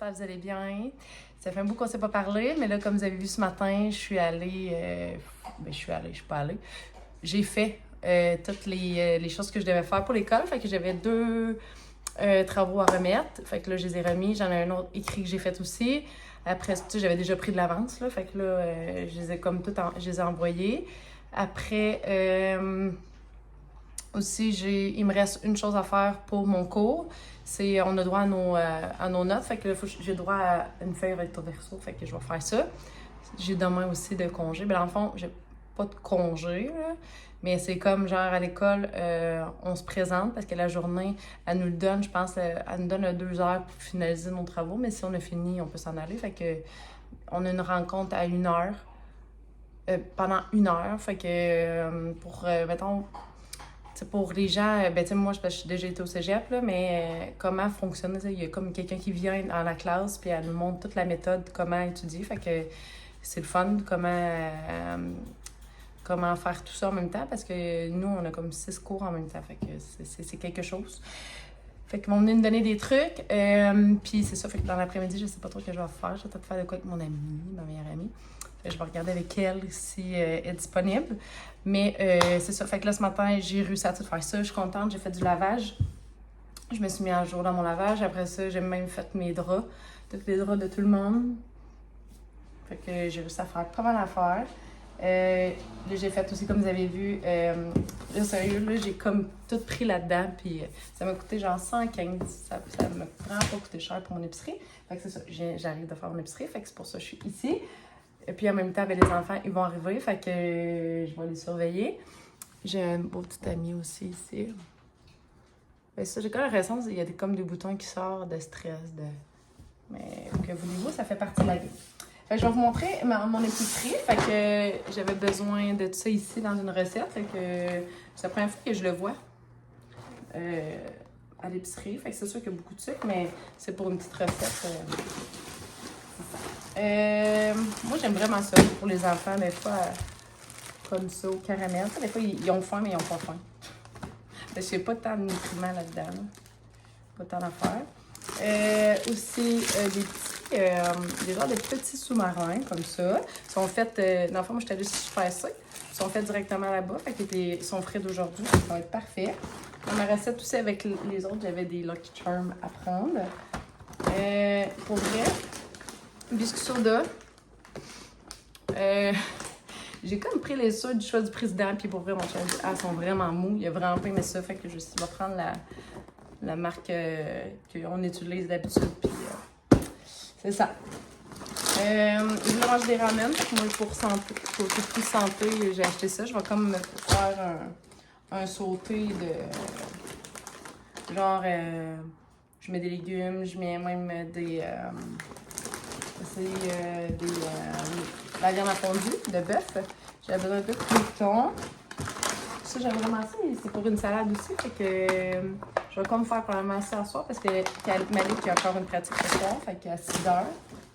j'espère que vous allez bien. Ça fait un bout qu'on ne s'est pas parlé, mais là, comme vous avez vu ce matin, je suis allée... je suis pas allée. J'ai fait toutes les choses que je devais faire pour l'école. Fait que j'avais 2 travaux à remettre. Fait que là, je les ai remis. J'en ai un autre écrit que j'ai fait aussi. Après, tu sais, j'avais déjà pris de l'avance, là. Fait que là, je les ai comme je les ai envoyés. Après... aussi, il me reste une chose à faire pour mon cours. C'est on a droit à nos notes. Fait que j'ai droit à une feuille recto verso. Fait que je vais faire ça. J'ai demain aussi de congé. Ben, dans le fond, j'ai pas de congé, là. Mais c'est comme genre à l'école, on se présente parce que la journée, elle nous le donne, je pense, elle nous donne 2 heures pour finaliser nos travaux. Mais si on a fini, on peut s'en aller. Fait que on a une rencontre à 1 heure. Pendant 1 heure. Fait que mettons. T'sais, pour les gens, ben, tu sais, moi, je suis déjà été au cégep, là, mais comment fonctionner? Il y a comme quelqu'un qui vient dans la classe, puis elle nous montre toute la méthode, comment étudier. Fait que c'est le fun, comment faire tout ça en même temps, parce que nous, on a comme 6 cours en même temps. Fait que c'est quelque chose. Fait qu'ils vont venir nous donner des trucs. Puis c'est ça, fait que dans l'après-midi, je sais pas trop ce que je vais faire. Je vais peut-être faire de quoi avec mon amie, ma meilleure amie. Fait que je vais regarder avec elle si elle est disponible. Mais c'est ça. Fait que là, ce matin, j'ai réussi à tout faire ça. Je suis contente. J'ai fait du lavage. Je me suis mis à jour dans mon lavage. Après ça, j'ai même fait mes draps. Tous les draps de tout le monde. Fait que j'ai réussi à faire pas mal d'affaires. Là, j'ai fait aussi, comme vous avez vu, là, sérieux, là, j'ai comme tout pris là-dedans, puis ça m'a coûté genre 115. Ça m'a vraiment pas coûté cher pour mon épicerie. Fait que c'est ça, j'arrive de faire mon épicerie, fait que c'est pour ça que je suis ici. Et puis en même temps, ben, les enfants, ils vont arriver, fait que je vais les surveiller. J'ai un beau petit ami aussi ici. Ben, ça, j'ai comme l'impression qu'il y a comme des boutons qui sortent de stress, mais que voulez-vous, ça fait partie de la vie. Fait que je vais vous montrer mon épicerie. Fait que j'avais besoin de tout ça ici dans une recette. Fait que c'est la première fois que je le vois à l'épicerie. Fait que c'est sûr qu'il y a beaucoup de sucre, mais c'est pour une petite recette. Moi, j'aime vraiment ça pour les enfants, des fois, comme ça, au caramel. Des fois, ils ont faim, mais ils n'ont pas faim. Je sais pas tant de nutriments là-dedans. Là. Pas tant d'affaires. Aussi, des genres de petits sous-marins, comme ça. Ils sont faits, dans le fond, moi, je suis allée super ça. Ils sont faits directement là-bas. Fait qu'ils sont frais d'aujourd'hui. Ça va être parfait. Dans ma recette aussi, avec les autres, j'avais des Lucky Charms à prendre. Pour vrai, biscuits soda. J'ai comme pris les soins du choix du président, puis pour vrai, mon chien elles sont vraiment mous. Il a vraiment pas aimé ça, fait que je vais prendre la marque qu'on utilise d'habitude, puis c'est ça. Je voulais manger des ramen, moi pour plus santé, j'ai acheté ça. Je vais comme me faire un sauté de genre, je mets des légumes, je mets même la viande à fondue de bœuf. J'avais besoin de croutons. Ça, j'aime vraiment ça. C'est pour une salade aussi. Fait que je vais comme faire probablement ça ce soir parce que Malik a encore une pratique ce soir. Fait qu'à 6 heures.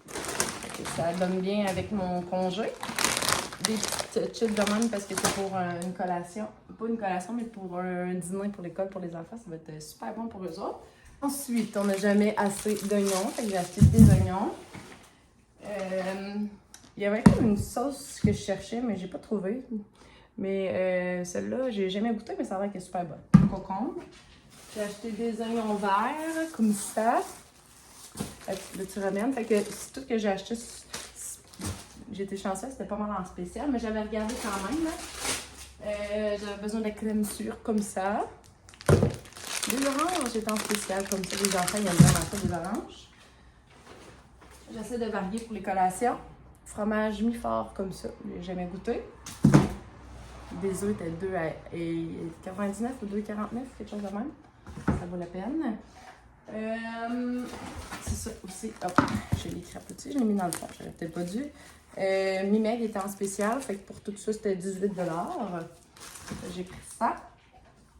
Fait que ça donne bien avec mon congé. Des petites chips de même parce que c'est pour une collation. Pas une collation, mais pour un dîner pour l'école pour les enfants. Ça va être super bon pour eux autres. Ensuite, on n'a jamais assez d'oignons. Fait que j'ai acheté des oignons. Il y avait comme une sauce que je cherchais, mais j'ai pas trouvé. Mais celle-là, j'ai jamais goûté, mais ça a l'air qu'elle est super bonne. Concombre. J'ai acheté des oignons verts, comme ça. Le tu ramènes. Fait que c'est tout ce que j'ai acheté. J'étais chanceuse, c'était pas mal en spécial, mais j'avais regardé quand même. J'avais besoin de la crème sûre, comme ça. Des oranges, j'étais en spécial, comme ça. Les enfants, ils aiment vraiment ça, des oranges. J'essaie de varier pour les collations. Fromage mi-fort comme ça, j'ai jamais goûté. Des œufs étaient 2,99 ou 2,49, quelque chose de même. Ça vaut la peine. C'est ça aussi. Hop, je l'ai crapoté, je l'ai mis dans le fond, j'aurais peut-être pas dû. Mi-meg était en spécial, fait que pour tout ça, c'était 18 $. J'ai pris ça.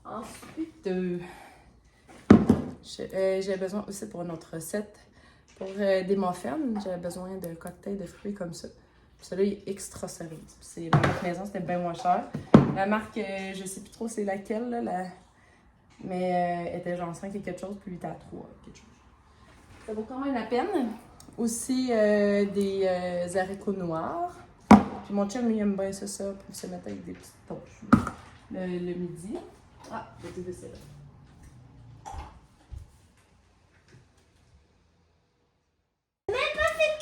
Ensuite, j'ai besoin aussi pour une autre recette. Pour des muffins, j'avais besoin d'un cocktail de fruits comme ça. Puis celui-là, il est extra cerise. Puis la marque maison, c'était bien moins cher. La marque, je sais plus trop c'est laquelle, là, mais elle était genre 5 et quelque chose, puis 8 à 3, quelque chose. Ça vaut quand même la peine. Aussi des haricots noirs. Puis mon chum, lui, aime bien ça pour se mettre avec des petites toasts le midi. Ah, je vais te là.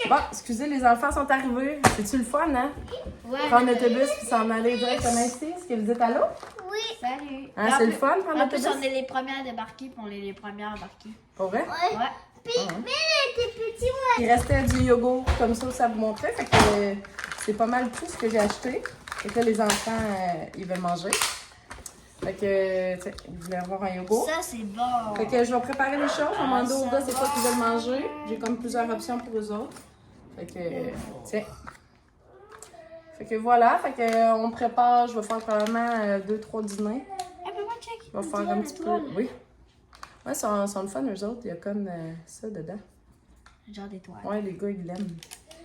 Bon, excusez, les enfants sont arrivés. C'est-tu le fun, hein? Ouais. Prendre l'autobus puis s'en aller directement ici. Est-ce que vous êtes à l'eau? Oui. Salut. Hein, c'est le fun, prendre En plus, l'autobus? on est les premières à débarquer puis on est les premières à embarquer. Pour vrai? Ouais. Puis, mais elle était petite, moi. Il restait du yogourt comme ça vous montrait. Fait que c'est pas mal tout ce que j'ai acheté. Fait que là, les enfants, ils veulent manger. Fait que, tu sais, ils voulaient avoir un yogourt. Ça, c'est bon. Fait que je vais préparer les choses. Je vais demander aux gars c'est quoi qu'ils veulent manger. J'ai comme plusieurs options pour eux autres. Fait que, tiens. Fait que voilà. Fait que on prépare. Je vais faire probablement 2-3 dîners. Hey, maman, check. Je vais faire un petit peu. Oui. Ouais, ils sont le fun, eux autres. Il y a comme ça dedans. Genre d'étoile. Ouais, les gars, ils l'aiment.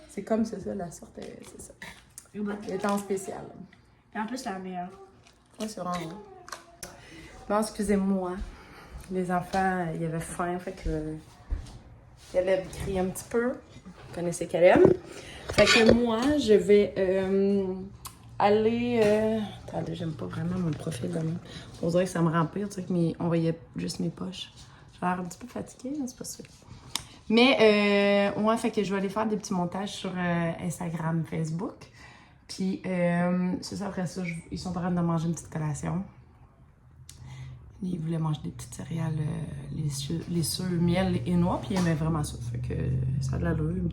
C'est comme c'est ça, la sorte, c'est ça. Il est en spécial. Et en plus, c'est la meilleure. Ouais, c'est vraiment bon. Bon, excusez-moi. Les enfants, ils avaient faim, fait que Caleb crie un petit peu. Vous connaissez Caleb. Fait que moi, je vais aller... Attendez, j'aime pas vraiment mon profil de même. On dirait que ça me remplit, tu sais, on voyait juste mes poches. J'ai l'air un petit peu fatiguée, mais c'est pas sûr. Mais, ouais, fait que je vais aller faire des petits montages sur Instagram, Facebook. Puis, c'est ça, après ça, ils sont en train de manger une petite collation. Ils voulaient manger des petites céréales, les sœurs, miel et noix, puis ils aimaient vraiment ça. Fait que ça a de l'allure, une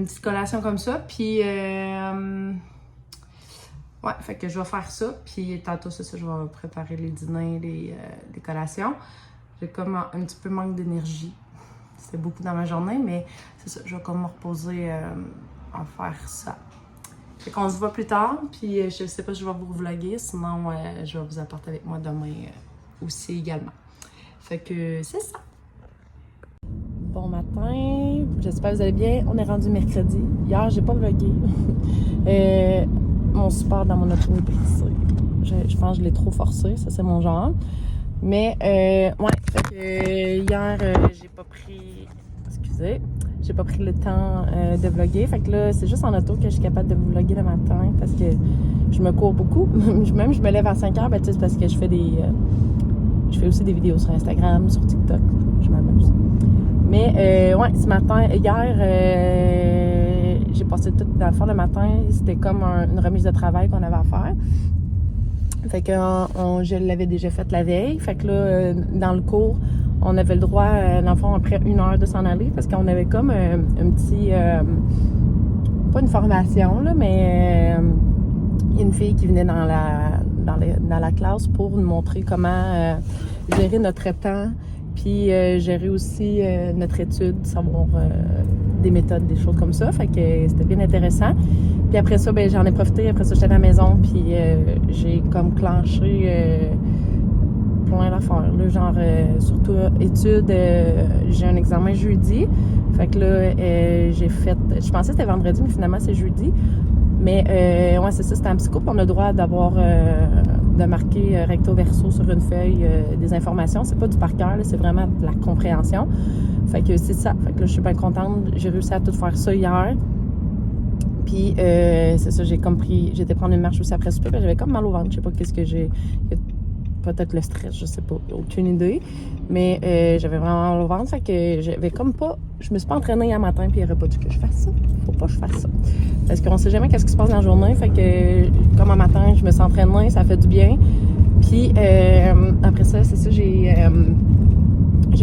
petite collation comme ça. Puis, ouais, fait que je vais faire ça. Puis, tantôt, c'est ça, je vais préparer les dîners, les collations. J'ai comme un petit peu manque d'énergie. C'était beaucoup dans ma journée, mais c'est ça, je vais comme me reposer à faire ça. Fait qu'on se voit plus tard, puis je sais pas si je vais vous vlogger, sinon je vais vous apporter avec moi demain aussi également. Fait que c'est ça. Bon matin, j'espère que vous allez bien. On est rendu mercredi. Hier, j'ai pas vlogué. Mon support dans mon auto est brisé. Je pense que je l'ai trop forcé, ça c'est mon genre. Mais ouais, fait que hier, j'ai pas pris... Excusez. J'ai pas pris le temps de vlogger. Fait que là, c'est juste en auto que je suis capable de vous vlogger le matin parce que je me cours beaucoup. Même je me lève à 5 heures, ben, c'est parce que je fais aussi des vidéos sur Instagram, sur TikTok. Je m'amuse. Mais ouais, ce matin, hier, j'ai passé tout dans le fond le matin. C'était comme une remise de travail qu'on avait à faire. Fait que je l'avais déjà faite la veille. Fait que là, dans le cours, on avait le droit, dans le fond, après 1 heure de s'en aller parce qu'on avait comme un petit... pas une formation, là, mais il y a une fille qui venait dans la classe pour nous montrer comment gérer notre temps puis gérer aussi notre étude, savoir des méthodes, des choses comme ça. Fait que c'était bien intéressant. Puis après ça, ben j'en ai profité. Après ça, j'étais à la maison, puis j'ai comme clenché plein d'affaires. Là, genre, surtout études, j'ai un examen jeudi. Fait que là, j'ai fait... Je pensais que c'était vendredi, mais finalement, c'est jeudi. Mais ouais, c'est ça, c'était en psycho. Puis on a le droit d'avoir... de marquer recto verso sur une feuille des informations. C'est pas du par cœur, c'est vraiment de la compréhension. Fait que c'est ça. Fait que là, je suis bien contente. J'ai réussi à tout faire ça hier. Puis c'est ça, j'étais prendre une marche aussi après souper. J'avais comme mal au ventre. Je sais pas qu'est-ce que j'ai... Peut-être le stress, je sais pas. Aucune idée. Mais j'avais vraiment mal au ventre. Fait que j'avais comme pas... Je me suis pas entraînée hier matin, puis il aurait pas dû que je fasse ça. Faut pas que je fasse ça. Parce qu'on sait jamais qu'est-ce qui se passe dans la journée. Fait que comme un matin, je me suis entraînée, ça fait du bien. Puis après ça, c'est ça, j'ai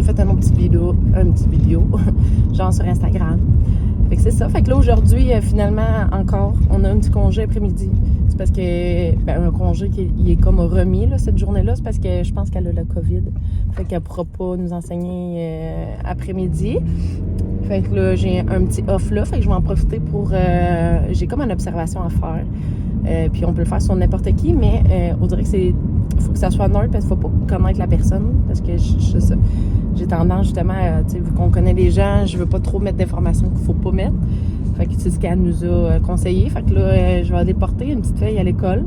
fait un petit vidéo, genre sur Instagram. Fait que c'est ça. Fait que là, aujourd'hui, finalement, encore, on a un petit congé après-midi. C'est parce que, ben, un congé qui est comme remis, là, cette journée-là. C'est parce que je pense qu'elle a la COVID. Fait qu'elle pourra pas nous enseigner après-midi. Fait que là, j'ai un petit off là. Fait que je vais en profiter pour... j'ai comme une observation à faire. Puis on peut le faire sur n'importe qui, mais on dirait que c'est... faut que ça soit neutre parce qu'il faut pas connaître la personne. Parce que j'ai tendance justement à, tu sais, vu qu'on connaît les gens, je veux pas trop mettre d'informations qu'il faut pas mettre. Fait que c'est ce qu'elle nous a conseillé. Fait que là, je vais aller porter une petite fille à l'école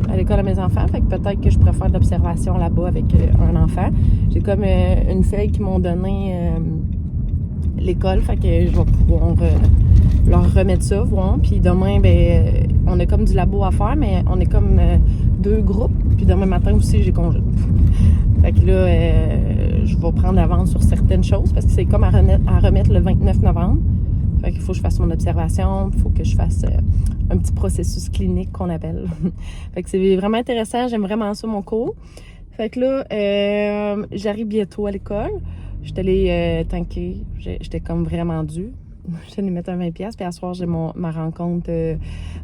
à mes enfants. Fait que peut-être que je pourrais faire de l'observation là-bas avec un enfant. J'ai comme une feuille qu'ils m'ont donnée l'école, fait que je vais pouvoir leur remettre ça, voir. Puis demain, ben, on a comme du labo à faire, mais on est comme 2 groupes. Puis demain matin aussi, j'ai congé. Fait que là, je vais prendre l'avance sur certaines choses parce que c'est comme à remettre le 29 novembre. Fait qu'il faut que je fasse mon observation, il faut que je fasse un petit processus clinique qu'on appelle. Fait que c'est vraiment intéressant, j'aime vraiment ça, mon cours. Fait que là, j'arrive bientôt à l'école. J'étais allée tanker, j'étais comme vraiment due. Je vais mettre un 20$, puis à soir, j'ai ma rencontre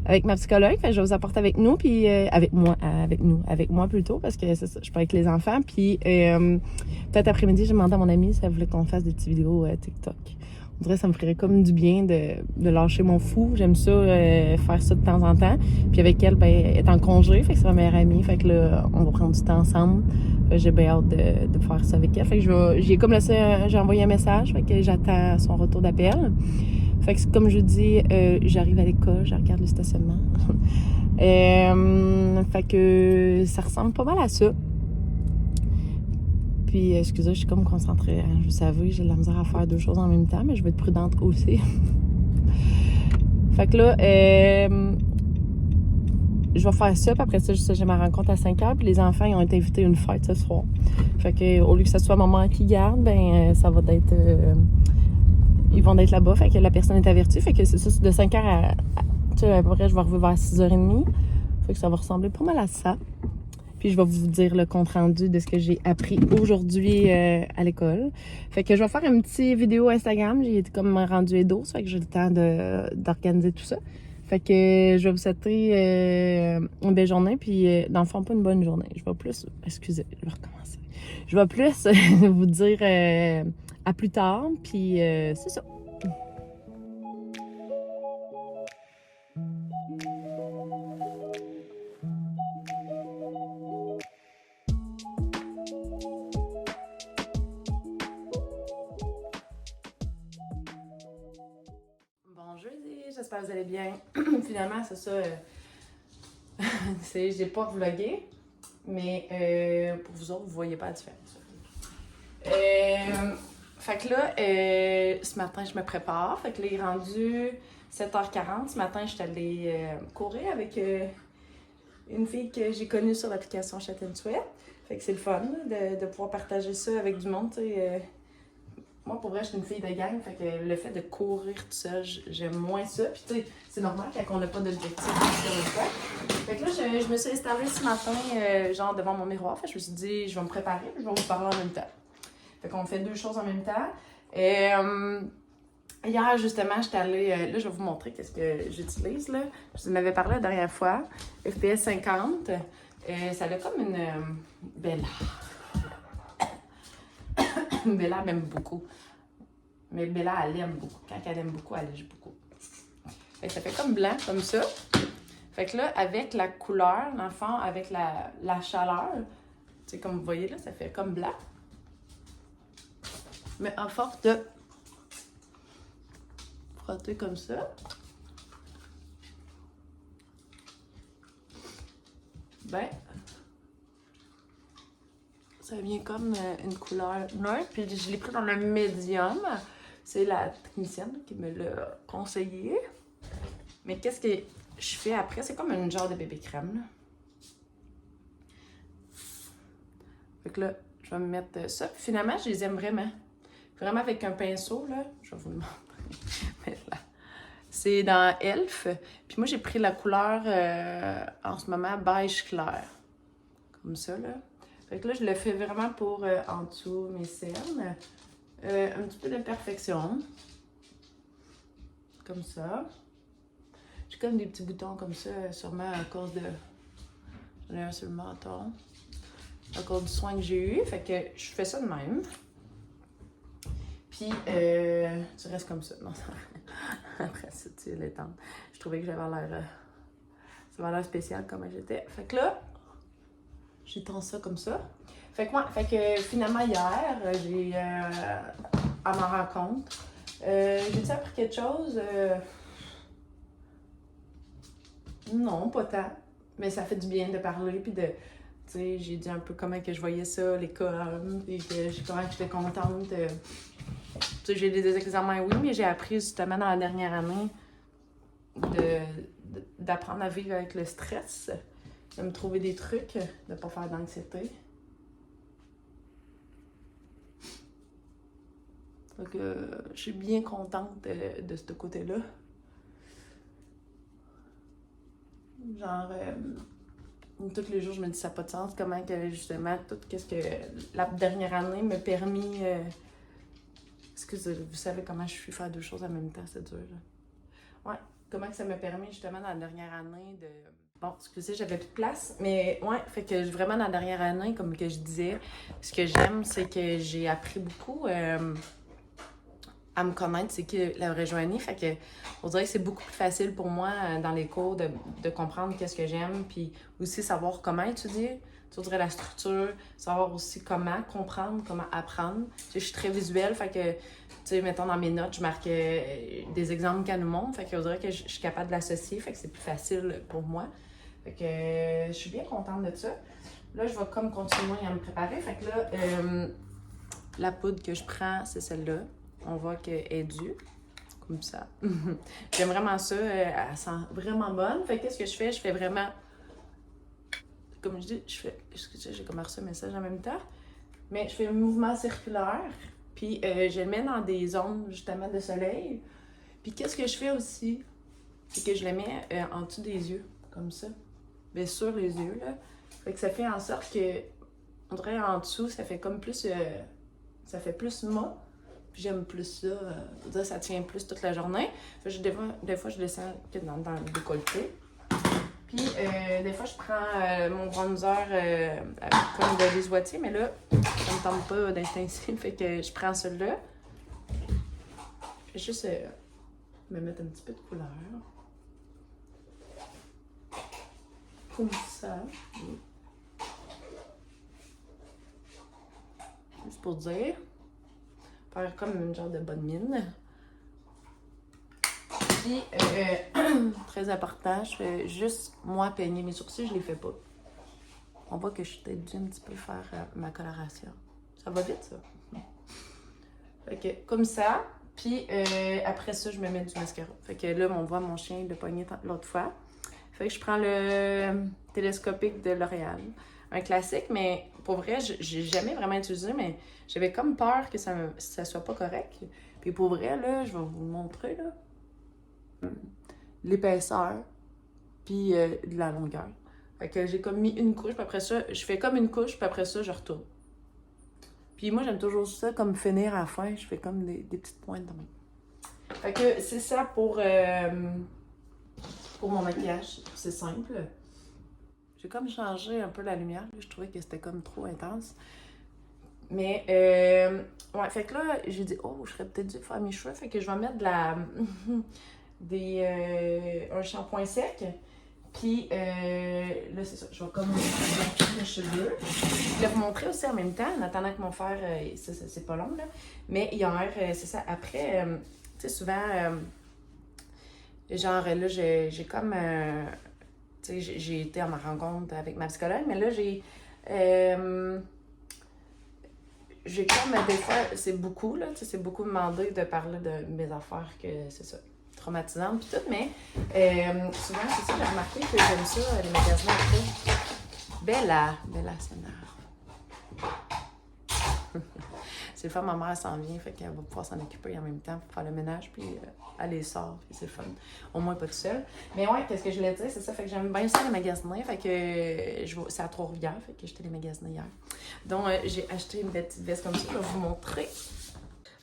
avec ma psychologue. Fait que je vais vous apporter avec nous, puis avec moi plutôt, parce que c'est ça, je suis pas avec les enfants. Puis peut-être après-midi, j'ai demandé à mon amie si elle voulait qu'on fasse des petites vidéos TikTok. On dirait que ça me ferait comme du bien de lâcher mon fou. J'aime ça, faire ça de temps en temps. Puis avec elle, ben, elle est en congé, fait que c'est ma meilleure amie. Fait que là, on va prendre du temps ensemble. J'ai bien hâte de faire ça avec elle. Fait que j'ai comme laissé, j'ai envoyé un message. Fait que j'attends son retour d'appel. Fait que comme je dis, j'arrive à l'école, je regarde le stationnement. Fait que ça ressemble pas mal à ça. Puis, excusez, je suis comme concentrée. Hein. Je vous savais, j'ai de la misère à faire 2 choses en même temps, mais je vais être prudente aussi. Fait que là, je vais faire ça, puis après ça, j'ai ma rencontre à 5h, puis les enfants, ils ont été invités à une fête ce soir. Fait que, au lieu que ce soit maman qui garde, ben, ça va être... ils vont être là-bas, fait que la personne est avertie. Fait que c'est ça, de 5h à tu sais, à peu près, je vais arriver vers 6h30. Fait que ça va ressembler pas mal à ça. Puis je vais vous dire le compte-rendu de ce que j'ai appris aujourd'hui à l'école. Fait que je vais faire une petite vidéo Instagram. J'ai été comme rendue Edo, ça fait que j'ai le temps d'organiser tout ça. Fait que je vais vous souhaiter une belle journée, puis dans le fond, pas une bonne journée. Je vais plus... Excusez, je vais recommencer. Je vais plus vous dire à plus tard, puis c'est ça. Bon jeudi, j'espère que vous allez bien. Finalement, c'est ça. J'ai pas vlogué, mais pour vous autres, vous voyez pas la différence. Fait que là, ce matin, je me prépare. Fait que là, il est rendu 7h40. Ce matin, je suis allée courir avec une fille que j'ai connue sur l'application Chat & Sweat. Fait que c'est le fun de pouvoir partager ça avec du monde, tu sais. Moi, pour vrai, je suis une fille de gang, fait que le fait de courir tout seul, j'aime moins ça. Puis tu sais, c'est normal quand on n'a pas d'objectif sur le fait. Fait que là, je me suis installée ce matin, genre devant mon miroir. Fait que je me suis dit, je vais me préparer, puis je vais vous parler en même temps. Fait qu'on fait 2 choses en même temps. Hier, justement, j'étais allée... là, je vais vous montrer qu'est-ce que j'utilise, là. Je vous en avais parlé la dernière fois. FPS 50. Ça a comme une Bella. Bella m'aime beaucoup. Mais Bella, elle aime beaucoup. Quand elle aime beaucoup, elle lèche beaucoup. Fait que ça fait comme blanc, comme ça. Fait que là, avec la couleur, dans le fond, avec la chaleur, tu sais, comme vous voyez là, ça fait comme blanc. Mais à force de frotter comme ça, ben, ça vient comme une couleur neutre. Puis je l'ai pris dans le médium. C'est la technicienne qui me l'a conseillé. Mais qu'est-ce que je fais après? C'est comme une genre de bébé crème, là. Fait que là, je vais me mettre ça. Puis finalement, je les aime vraiment. Vraiment avec un pinceau, là. Je vais vous le montrer. C'est dans Elf. Puis moi, j'ai pris la couleur, en ce moment, beige clair. Comme ça, là. Fait que là, je le fais vraiment pour en dessous mes cernes. Un petit peu d'imperfection. Comme ça. J'ai comme des petits boutons comme ça, sûrement à cause de... J'en ai un sur le menton. À cause du soin que j'ai eu. Fait que je fais ça de même. Puis, tu restes comme ça. Non, après ça, tu l'étends. Je trouvais que j'avais l'air... ça avait l'air spécial comment j'étais. Fait que là, j'étends ça comme ça. Fait que finalement, hier, j'ai... à ma rencontre, j'ai-tu appris quelque chose? Non, pas tant. Mais ça fait du bien de parler, puis de... Tu sais, j'ai dit un peu comment que je voyais ça, l'école, et comment j'étais contente sais, j'ai des examens, oui, mais j'ai appris justement dans la dernière année d'apprendre à vivre avec le stress, de me trouver des trucs, de ne pas faire d'anxiété. Donc, je suis bien contente de ce côté-là. Genre, tous les jours, je me dis ça n'a pas de sens. Comment que, justement, tout ce que la dernière année m'a permis... Excusez, vous savez comment je suis faire deux choses en même temps, c'est dur, là. Ouais, comment que ça m'a permis, justement, dans la dernière année de... Bon, excusez, j'avais plus de place, mais ouais, fait que vraiment, dans la dernière année, comme que je disais, ce que j'aime, c'est que j'ai appris beaucoup... à me connaître, c'est qui la vraie Joanie. Fait que on dirait que c'est beaucoup plus facile pour moi dans les cours de comprendre qu'est-ce que j'aime, puis aussi savoir comment étudier, tu dirais la structure, savoir aussi comment comprendre, comment apprendre. Tu sais, je suis très visuelle, fait que, tu sais, mettons dans mes notes, je marque des exemples qu'elle nous montre, fait que on dirait que je suis capable de l'associer, fait que c'est plus facile pour moi. Fait que je suis bien contente de ça. Là, je vais comme continuer à me préparer, fait que là, la poudre que je prends, c'est celle-là. On voit qu'elle est due, comme ça. J'aime vraiment ça, elle sent vraiment bonne. Fait que qu'est-ce que je fais? Je fais vraiment, comme je dis, excusez, j'ai comme reçu un message en même temps, mais je fais un mouvement circulaire, puis je le mets dans des zones, justement, de soleil. Puis qu'est-ce que je fais aussi? C'est que je le mets en dessous des yeux, comme ça. Bien sur les yeux, là. Fait que ça fait en sorte que, on dirait en dessous, ça fait comme plus, ça fait plus mat. Puis j'aime plus ça, ça tient plus toute la journée. Fait que des fois, je descends dans le décolleté. Puis des fois, je prends mon bronzer comme de Lise Wattier, mais là, ça me tente pas d'intensive, fait que je prends celui-là. Je vais juste me mettre un petit peu de couleur. Comme ça. Juste pour dire. Faire comme une genre de bonne mine. Puis, très important, je fais juste, moi, peigner mes sourcils, je les fais pas. On voit que je suis peut-être dû un petit peu faire ma coloration. Ça va vite, ça. Fait que, comme ça. Puis, après ça, je me mets du mascara. Fait que là, on voit mon chien le pogner l'autre fois. Fait que je prends le télescopique de L'Oréal. Un classique, mais pour vrai, j'ai jamais vraiment utilisé, mais j'avais comme peur que ça soit pas correct. Puis pour vrai, là, je vais vous montrer, là, l'épaisseur, puis de la longueur. Fait que j'ai comme mis une couche, puis après ça, je fais comme une couche, puis après ça, je retourne. Puis moi, j'aime toujours ça, comme finir à la fin, je fais comme des petites pointes de même. Fait que c'est ça pour mon maquillage, c'est simple. J'ai comme changé un peu la lumière, là. Je trouvais que c'était comme trop intense. Mais, ouais, fait que là, j'ai dit, oh, je serais peut-être dû faire mes cheveux. Fait que je vais mettre un shampoing sec. Puis, là, c'est ça, je vais comme blanchir mes cheveux. Je vais vous montrer aussi en même temps, en attendant que mon fer, c'est pas long, là. Mais hier, c'est ça, après, tu sais, souvent, genre, là, j'ai comme... tu sais, j'ai été à ma rencontre avec ma psychologue, mais là, j'ai comme des fois, c'est beaucoup, là, tu sais, c'est beaucoup demandé de parler de mes affaires que, c'est ça, traumatisantes pis tout, mais souvent, c'est ça, j'ai remarqué que j'aime ça, les magasins après. Bella, c'est énerve. C'est le fun, ma mère s'en vient, fait qu'elle va pouvoir s'en occuper en même temps pour faire le ménage, puis elle les sort, puis c'est le fun. Au moins pas tout seul. Mais ouais, qu'est-ce que je voulais dire, c'est ça, fait que j'aime bien ça les magasiner, fait que c'est à Trois-Rivières, fait que j'étais les magasiner hier. Donc j'ai acheté une petite veste comme ça, je vais vous montrer.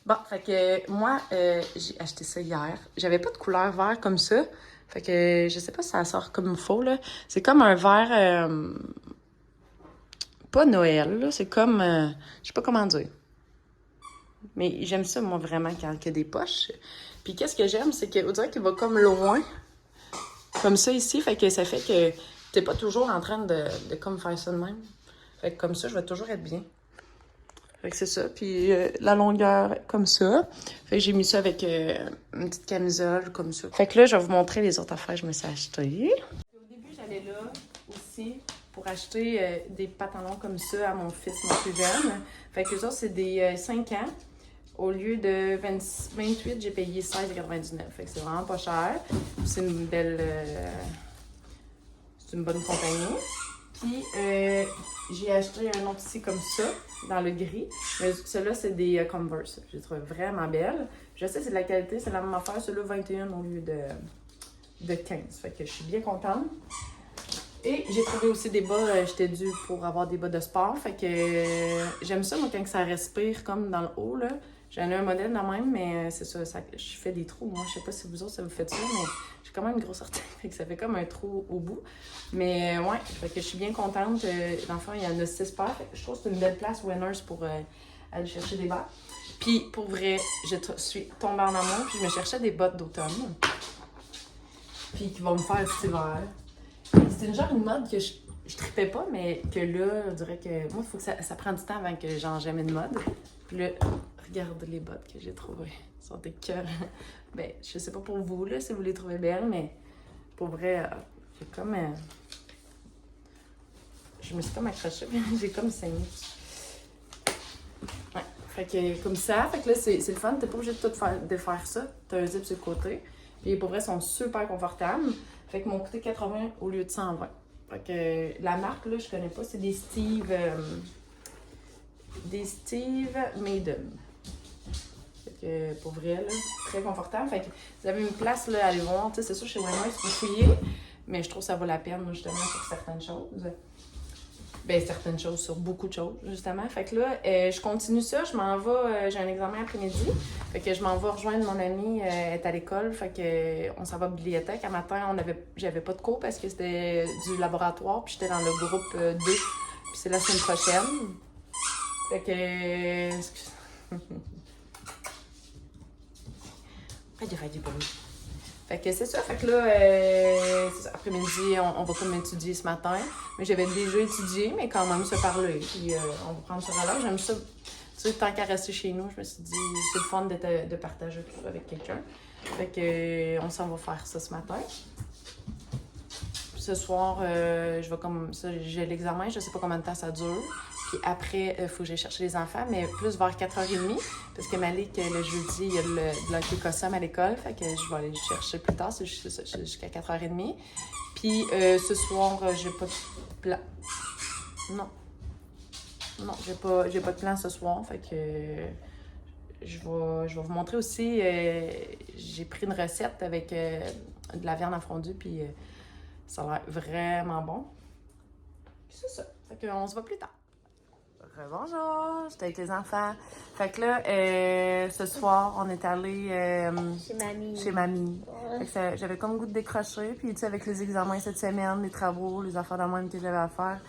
Bon, fait que moi, j'ai acheté ça hier. J'avais pas de couleur vert comme ça, fait que je sais pas si ça sort comme il faut, là. C'est comme un vert, pas Noël, là, c'est comme, je sais pas comment dire. Mais j'aime ça, moi, vraiment, quand il y a des poches. Puis qu'est-ce que j'aime, c'est qu'on dirait qu'il va comme loin. Comme ça, ici. Fait que ça fait que t'es pas toujours en train de comme faire ça de même. Fait que comme ça, je vais toujours être bien. Fait que c'est ça. Puis la longueur, comme ça. Fait que j'ai mis ça avec une petite camisole, comme ça. Fait que là, je vais vous montrer les autres affaires que je me suis achetées. Au début, j'allais là aussi pour acheter des pantalons comme ça à mon fils, mon plus jeune. Fait que les autres, c'est des 5 ans. Au lieu de 28, j'ai payé 16,99. Fait que c'est vraiment pas cher. C'est une belle... c'est une bonne compagnie. Puis, j'ai acheté un autre ici comme ça, dans le gris. Mais celui-là, c'est des Converse. Je les trouve vraiment belles. Je sais, c'est de la qualité, c'est la même affaire. Celui-là, 21 au lieu de 15. Fait que je suis bien contente. Et j'ai trouvé aussi des bas, j'étais due pour avoir des bas de sport. Fait que j'aime ça, moi, quand ça respire comme dans le haut, là. J'en ai un modèle de même, mais c'est ça, je fais des trous. Moi, je sais pas si vous autres, ça vous fait ça, mais j'ai quand même une grosse orteil, fait que ça fait comme un trou au bout. Mais ouais, fait que je suis bien contente. Dans le fond, il y en a 6 paires. Fait que je trouve que c'est une belle place, Winners, pour aller chercher des bas. Puis, pour vrai, je suis tombée en amour, puis je me cherchais des bottes d'automne. Puis, qui vont me faire cet hiver. C'est une genre de mode que je tripais pas, mais que là, je dirais que moi, il faut que ça prenne du temps avant que j'aime une mode. Puis là, regarde les bottes que j'ai trouvées. Elles sont écœurantes. Ben, je sais pas pour vous, là, si vous les trouvez belles, mais pour vrai, j'ai comme... je me suis comme accrochée, j'ai comme saigné. Ouais, fait que comme ça, fait que là, c'est le fun. T'es pas obligé de tout défaire ça. T'as un zip sur le côté. Puis pour vrai, ils sont super confortables. Fait que m'ont coûté 80 au lieu de 120. Fait que la marque, là, je connais pas, c'est des Steve Maiden. Fait que pour vrai, là, très confortable. Fait que vous avez une place, là, à aller voir. Tu sais, c'est sûr, chez Winners, il faut fouiller. Mais je trouve que ça vaut la peine, justement, sur certaines choses. Ben, certaines choses, sur beaucoup de choses, justement. Fait que là, je continue ça. Je m'en vais, j'ai un examen après-midi. Fait que je m'en vais rejoindre mon amie, elle est à l'école. Fait que on s'en va à la bibliothèque. Un matin, j'avais pas de cours parce que c'était du laboratoire. Puis j'étais dans le groupe 2. Puis c'est la semaine prochaine. Fait que... J'ai fait du bruit. Fait que c'est ça. Fait que là, après-midi, on va comme étudier ce matin. Mais j'avais déjà étudié, mais quand même se parler. Puis on va prendre ça à l'heure. J'aime ça. Tu sais, tant qu'à rester chez nous, je me suis dit, c'est le fun de partager tout avec quelqu'un. Fait que on s'en va faire ça ce matin. Puis ce soir, je vais comme ça, j'ai l'examen, je sais pas combien de temps ça dure. Puis après, il faut que j'aille chercher les enfants, mais plus vers 4h30, parce que Malik, le jeudi, il y a de l'hockey cossum à l'école, fait que je vais aller le chercher plus tard, c'est jusqu'à 4h30. Puis ce soir, j'ai pas de plan. Non, j'ai pas de plan ce soir, fait que je vais vous montrer aussi, j'ai pris une recette avec de la viande en fondue, puis ça a l'air vraiment bon. Puis c'est ça, fait qu'on se voit plus tard. Bonjour, j'étais avec les enfants. Fait que là, ce soir, on est allé chez mamie. Fait que j'avais comme goût de décrocher. Puis, tu sais, avec les examens cette semaine, les travaux, les affaires de même que j'avais à faire,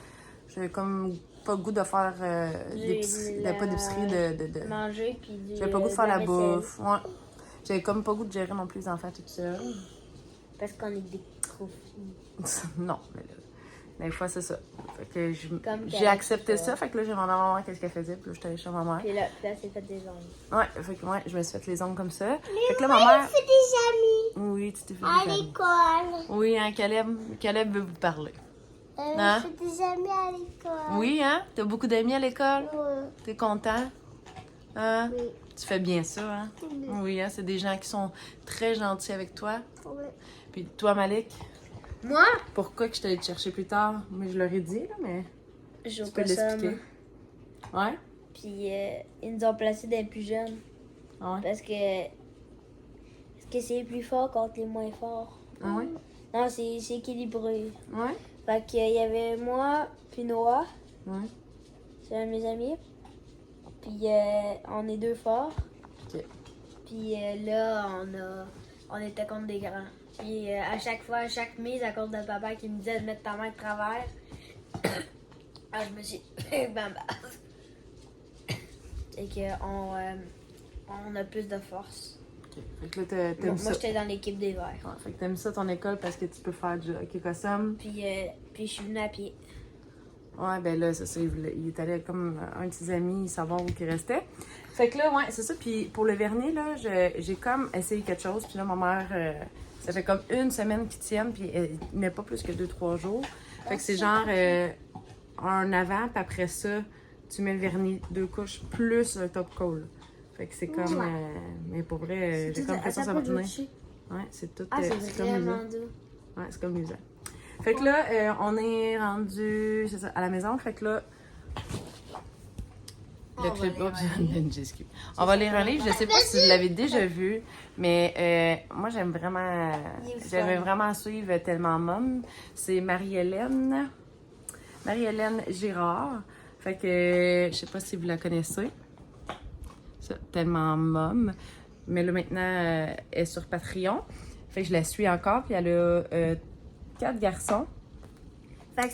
j'avais comme pas le goût de faire pas d'épicerie, de manger. Puis j'avais pas le goût de faire la bouffe. Ouais. J'avais comme pas le goût de gérer non plus les enfants toute seule. Parce qu'on est des gros filles. Non, mais là. Des fois, c'est ça. Fait que j'ai accepté ça. Fait que là, j'ai demandé à ma maman qu'est-ce qu'elle faisait. Puis là, j'étais allée chez ma mère. Puis là, c'est fait des ongles. Ouais, fait que je me suis fait les ongles comme ça. Mais fait que là, moi, ma mère... j'ai fait des amis Oui, tu t'es fait à des amis. l'école. Oui, hein, Caleb veut vous parler. Hein? J'ai fait des amis à l'école. Oui, hein? T'as beaucoup d'amis à l'école? Oui. T'es content? Hein? Oui. Tu fais bien ça, hein? Oui. Oui, hein? C'est des gens qui sont très gentils avec toi. Oui. Puis toi, Malik? Moi? Pourquoi que je t'allais te chercher plus tard? Mais je leur ai dit, là, mais Je tu peux l'expliquer. Ouais? Puis ils nous ont placés des plus jeunes. Ah ouais? Parce que c'est les plus forts contre les moins forts. Ah ouais? Non, c'est équilibré. Ouais? Fait qu'il y avait moi, puis Noah, Ouais. c'est un de mes amis. Puis on est 2 forts. Ok. Puis là, on était contre des grands. Puis à chaque fois, à chaque mise, à cause de papa qui me disait de mettre ta main de travers, je me suis bam et qu'on on a plus de force. Ok. Fait que là, t'aimes ça. Moi, j'étais dans l'équipe des Verts. Ouais, fait que t'aimes ça ton école parce que tu peux faire du hockey cossum. Puis je suis venue à pied. Ouais, ben là, c'est ça. Il est allé comme un de ses amis savoir où il restait. Fait que là, ouais, c'est ça. Puis pour le vernis, là, j'ai comme essayé quelque chose. Puis là, ma mère, ça fait comme une semaine qu'ils tiennent. Puis il met pas plus que 2-3 jours. Fait que c'est genre un avant. Puis après ça, tu mets le vernis 2 couches plus un top coat. Fait que c'est comme. Mais pour vrai, j'ai comme l'impression que ça va tenir. Ouais, c'est tout. Ah, c'est comme vraiment usant. doux. Ouais, c'est comme usant. Fait que là, on est rendu. C'est ça, à la maison. Fait que là. Le club. On va lire un livre. Je sais pas si vous l'avez déjà vu, mais moi j'aime vraiment. J'aimais vraiment suivre Tellement Mom. C'est Marie-Hélène Girard. Fait que je sais pas si vous la connaissez. Ça, Tellement Mom. Mais là maintenant, elle est sur Patreon. Fait que je la suis encore. Puis elle a 4 garçons.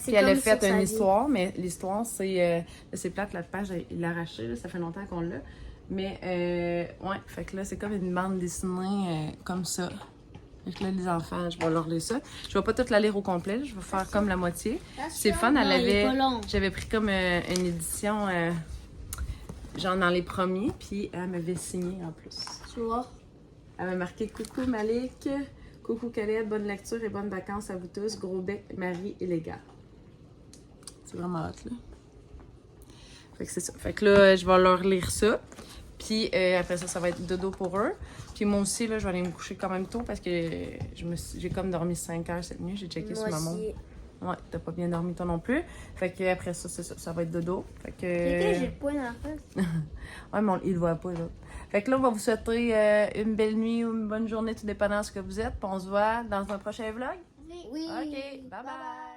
Puis elle a fait une histoire, mais l'histoire, c'est plate, la page, il l'a arrachée, ça fait longtemps qu'on l'a. Mais, ouais, fait que là, c'est comme une bande dessinée comme ça. Fait que là, les enfants, je vais leur lire ça. Je vais pas toute la lire au complet, je vais faire comme la moitié. C'est fun, j'avais pris comme une édition, genre dans les premiers, puis elle m'avait signé en plus. Tu vois? Elle m'a marqué « Coucou Malik ». Coucou Khaled, bonne lecture et bonnes vacances à vous tous. Gros bec, Marie et les gars. C'est vraiment hot, là. Fait que c'est ça. Fait que là, je vais leur lire ça. Puis après ça, ça va être dodo pour eux. Puis moi aussi, là, je vais aller me coucher quand même tôt parce que j'ai comme dormi 5 heures cette nuit. J'ai checké sur ma montre. Ouais, t'as pas bien dormi toi non plus. Fait que après ça, c'est ça. Ça va être dodo. Fait que... J'ai le poing dans la face. Ouais, mais il le voit pas, là. Fait que là, on va vous souhaiter une belle nuit ou une bonne journée, tout dépendant de ce que vous êtes. Puis on se voit dans un prochain vlog. Oui. OK, bye bye.